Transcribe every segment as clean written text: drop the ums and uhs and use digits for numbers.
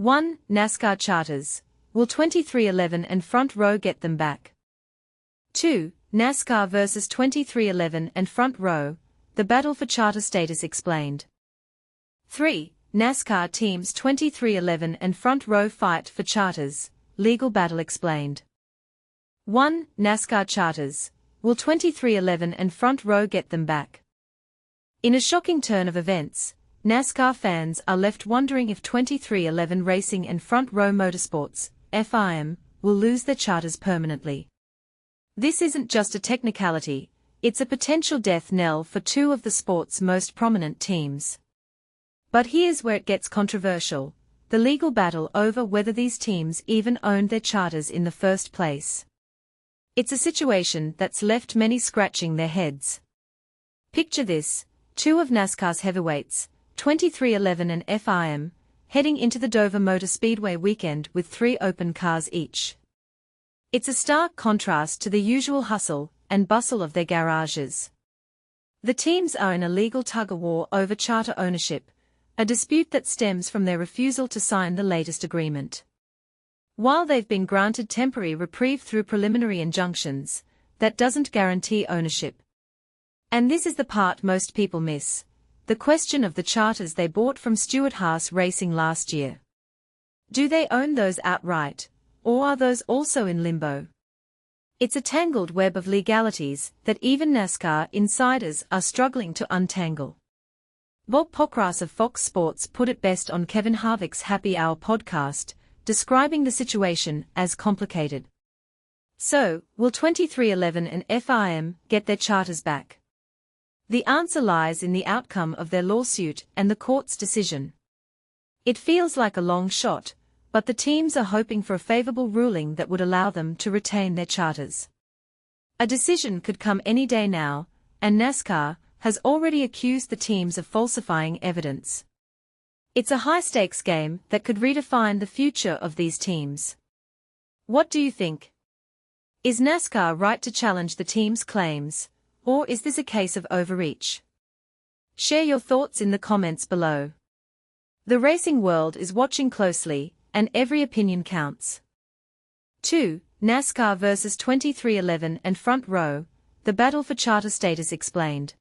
1. NASCAR charters. Will 2311 and Front Row get them back? 2. NASCAR vs 2311 and Front Row, the battle for charter status explained. 3. NASCAR teams 2311 and Front Row fight for charters, legal battle explained. 1. NASCAR charters. Will 2311 and Front Row get them back? In a shocking turn of events, NASCAR fans are left wondering if 2311 Racing and Front Row Motorsports, FIM, will lose their charters permanently. This isn't just a technicality, it's a potential death knell for two of the sport's most prominent teams. But here's where it gets controversial: the legal battle over whether these teams even owned their charters in the first place. It's a situation that's left many scratching their heads. Picture this: two of NASCAR's heavyweights, 2311 and FIM, heading into the Dover Motor Speedway weekend with 3 open cars each. It's a stark contrast to the usual hustle and bustle of their garages. The teams are in a legal tug-of-war over charter ownership, a dispute that stems from their refusal to sign the latest agreement. While they've been granted temporary reprieve through preliminary injunctions, that doesn't guarantee ownership. And this is the part most people miss: the question of the charters they bought from Stewart-Haas Racing last year. Do they own those outright, or are those also in limbo? It's a tangled web of legalities that even NASCAR insiders are struggling to untangle. Bob Pockrass of Fox Sports put it best on Kevin Harvick's Happy Hour podcast, describing the situation as complicated. So, will 2311 and FIM get their charters back? The answer lies in the outcome of their lawsuit and the court's decision. It feels like a long shot, but the teams are hoping for a favorable ruling that would allow them to retain their charters. A decision could come any day now, and NASCAR has already accused the teams of falsifying evidence. It's a high-stakes game that could redefine the future of these teams. What do you think? Is NASCAR right to challenge the team's claims, or is this a case of overreach? Share your thoughts in the comments below. The racing world is watching closely, and every opinion counts. 2. NASCAR vs 2311 and Front Row, the battle for charter status explained.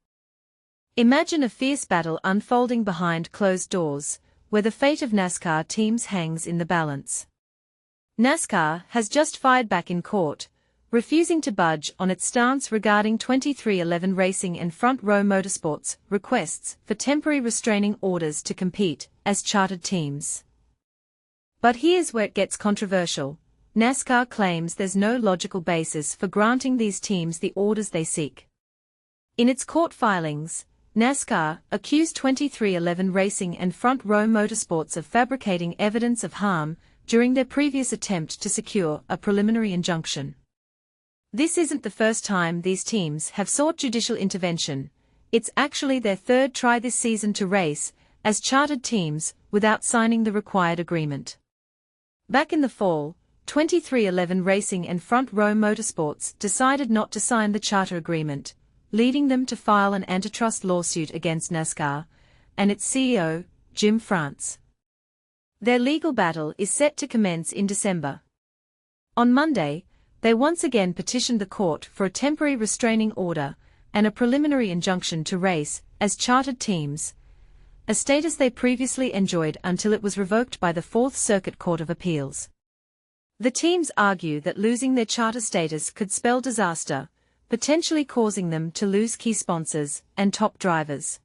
Imagine a fierce battle unfolding behind closed doors, where the fate of NASCAR teams hangs in the balance. NASCAR has just fired back in court, refusing to budge on its stance regarding 2311 Racing and Front Row Motorsports' requests for temporary restraining orders to compete as chartered teams. But here's where it gets controversial: NASCAR claims there's no logical basis for granting these teams the orders they seek. In its court filings, NASCAR accused 2311 Racing and Front Row Motorsports of fabricating evidence of harm during their previous attempt to secure a preliminary injunction. This isn't the first time these teams have sought judicial intervention. It's actually their third try this season to race as chartered teams without signing the required agreement. Back in the fall, 2311 Racing and Front Row Motorsports decided not to sign the charter agreement, leading them to file an antitrust lawsuit against NASCAR and its CEO, Jim France. Their legal battle is set to commence in December. On Monday, they once again petitioned the court for a temporary restraining order and a preliminary injunction to race as chartered teams, a status they previously enjoyed until it was revoked by the Fourth Circuit Court of Appeals. The teams argue that losing their charter status could spell disaster, potentially causing them to lose key sponsors and top drivers.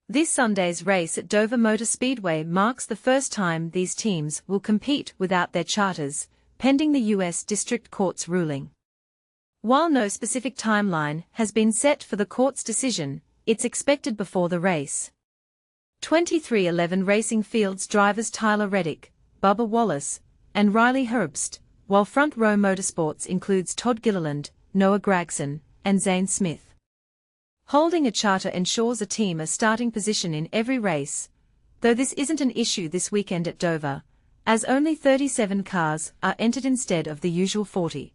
This Sunday's race at Dover Motor Speedway marks the first time these teams will compete without their charters, pending the U.S. District Court's ruling. While no specific timeline has been set for the court's decision, it's expected before the race. 2311 Racing fields drivers Tyler Reddick, Bubba Wallace, and Riley Herbst, while Front Row Motorsports includes Todd Gilliland, Noah Gragson, and Zane Smith. Holding a charter ensures a team a starting position in every race, though this isn't an issue this weekend at Dover, as only 37 cars are entered instead of the usual 40.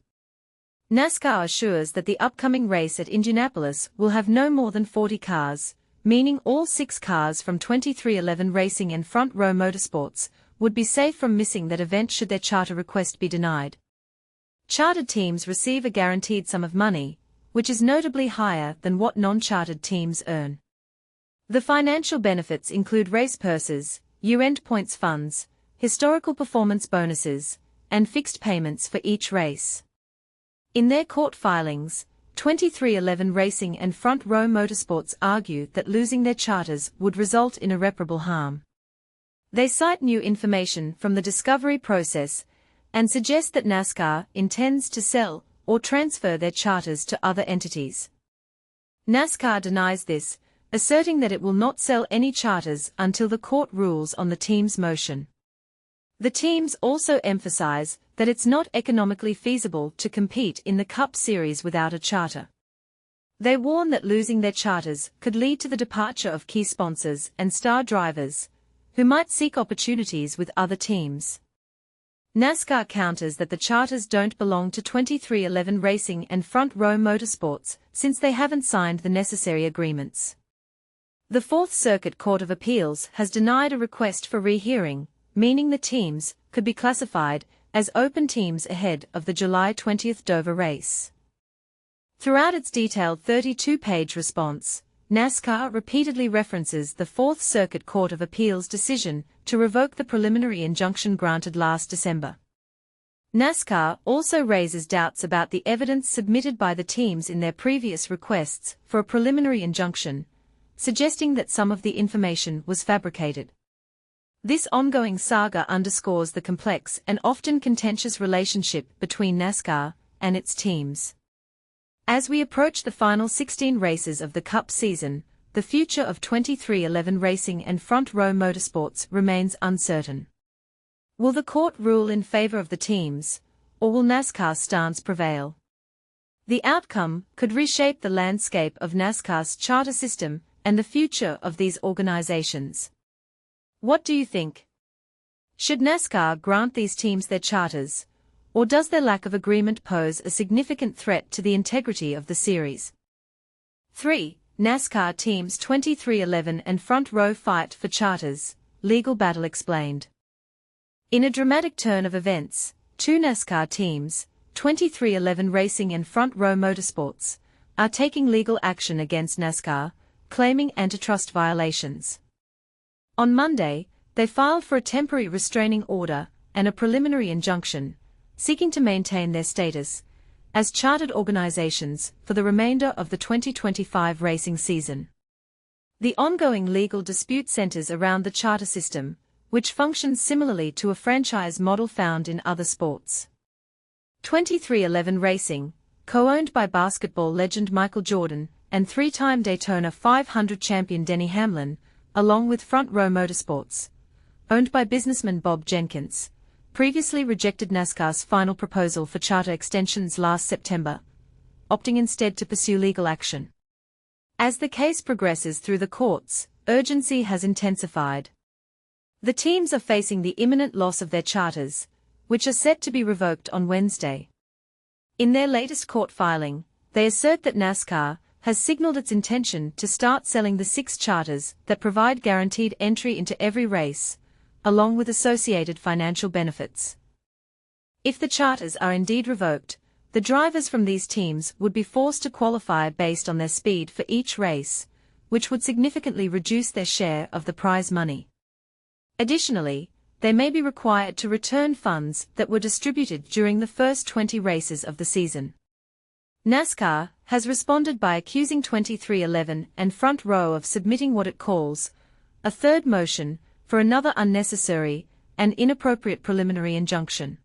NASCAR assures that the upcoming race at Indianapolis will have no more than 40 cars, meaning all 6 cars from 2311 Racing and Front Row Motorsports would be safe from missing that event should their charter request be denied. Chartered teams receive a guaranteed sum of money, which is notably higher than what non-chartered teams earn. The financial benefits include race purses, year-end points funds, historical performance bonuses, and fixed payments for each race. In their court filings, 23XI Racing and Front Row Motorsports argue that losing their charters would result in irreparable harm. They cite new information from the discovery process and suggest that NASCAR intends to sell or transfer their charters to other entities. NASCAR denies this, asserting that it will not sell any charters until the court rules on the team's motion. The teams also emphasize that it's not economically feasible to compete in the Cup Series without a charter. They warn that losing their charters could lead to the departure of key sponsors and star drivers, who might seek opportunities with other teams. NASCAR counters that the charters don't belong to 23XI Racing and Front Row Motorsports since they haven't signed the necessary agreements. The Fourth Circuit Court of Appeals has denied a request for rehearing, meaning the teams could be classified as open teams ahead of the July 20 Dover race. Throughout its detailed 32-page response, NASCAR repeatedly references the Fourth Circuit Court of Appeals' decision to revoke the preliminary injunction granted last December. NASCAR also raises doubts about the evidence submitted by the teams in their previous requests for a preliminary injunction, suggesting that some of the information was fabricated. This ongoing saga underscores the complex and often contentious relationship between NASCAR and its teams. As we approach the final 16 races of the Cup season, the future of 23XI Racing and Front Row Motorsports remains uncertain. Will the court rule in favor of the teams, or will NASCAR's stance prevail? The outcome could reshape the landscape of NASCAR's charter system and the future of these organizations. What do you think? Should NASCAR grant these teams their charters, or does their lack of agreement pose a significant threat to the integrity of the series? 3. NASCAR teams 23XI and Front Row fight for charters, legal battle explained. In a dramatic turn of events, two NASCAR teams, 23XI Racing and Front Row Motorsports, are taking legal action against NASCAR, claiming antitrust violations. On Monday, they filed for a temporary restraining order and a preliminary injunction, seeking to maintain their status as chartered organizations for the remainder of the 2025 racing season. The ongoing legal dispute centers around the charter system, which functions similarly to a franchise model found in other sports. 23XI Racing, co-owned by basketball legend Michael Jordan and three-time Daytona 500 champion Denny Hamlin, along with Front Row Motorsports, owned by businessman Bob Jenkins, previously rejected NASCAR's final proposal for charter extensions last September, opting instead to pursue legal action. As the case progresses through the courts, urgency has intensified. The teams are facing the imminent loss of their charters, which are set to be revoked on Wednesday. In their latest court filing, they assert that NASCAR has signaled its intention to start selling the 6 charters that provide guaranteed entry into every race, along with associated financial benefits. If the charters are indeed revoked, the drivers from these teams would be forced to qualify based on their speed for each race, which would significantly reduce their share of the prize money. Additionally, they may be required to return funds that were distributed during the first 20 races of the season. NASCAR has responded by accusing 23XI and Front Row of submitting what it calls a third motion for another unnecessary and inappropriate preliminary injunction.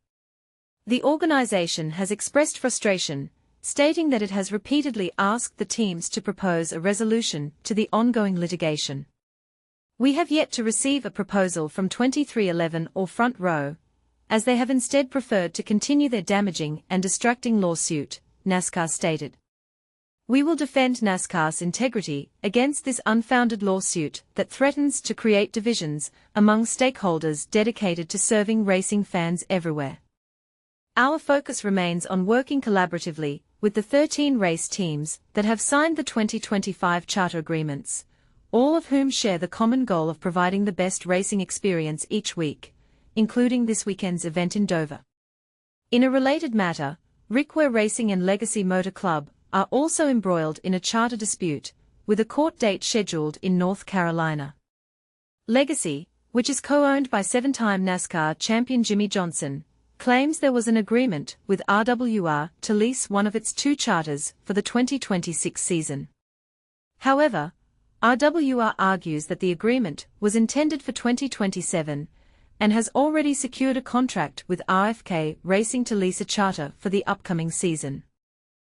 The organization has expressed frustration, stating that it has repeatedly asked the teams to propose a resolution to the ongoing litigation. We have yet to receive a proposal from 23XI or Front Row, as they have instead preferred to continue their damaging and distracting lawsuit, NASCAR stated. We will defend NASCAR's integrity against this unfounded lawsuit that threatens to create divisions among stakeholders dedicated to serving racing fans everywhere. Our focus remains on working collaboratively with the 13 race teams that have signed the 2025 charter agreements, all of whom share the common goal of providing the best racing experience each week, including this weekend's event in Dover. In a related matter, Rickware Racing and Legacy Motor Club are also embroiled in a charter dispute, with a court date scheduled in North Carolina. Legacy, which is co-owned by seven-time NASCAR champion Jimmy Johnson, claims there was an agreement with RWR to lease one of its two charters for the 2026 season. However, RWR argues that the agreement was intended for 2027 and has already secured a contract with RFK Racing to lease a charter for the upcoming season.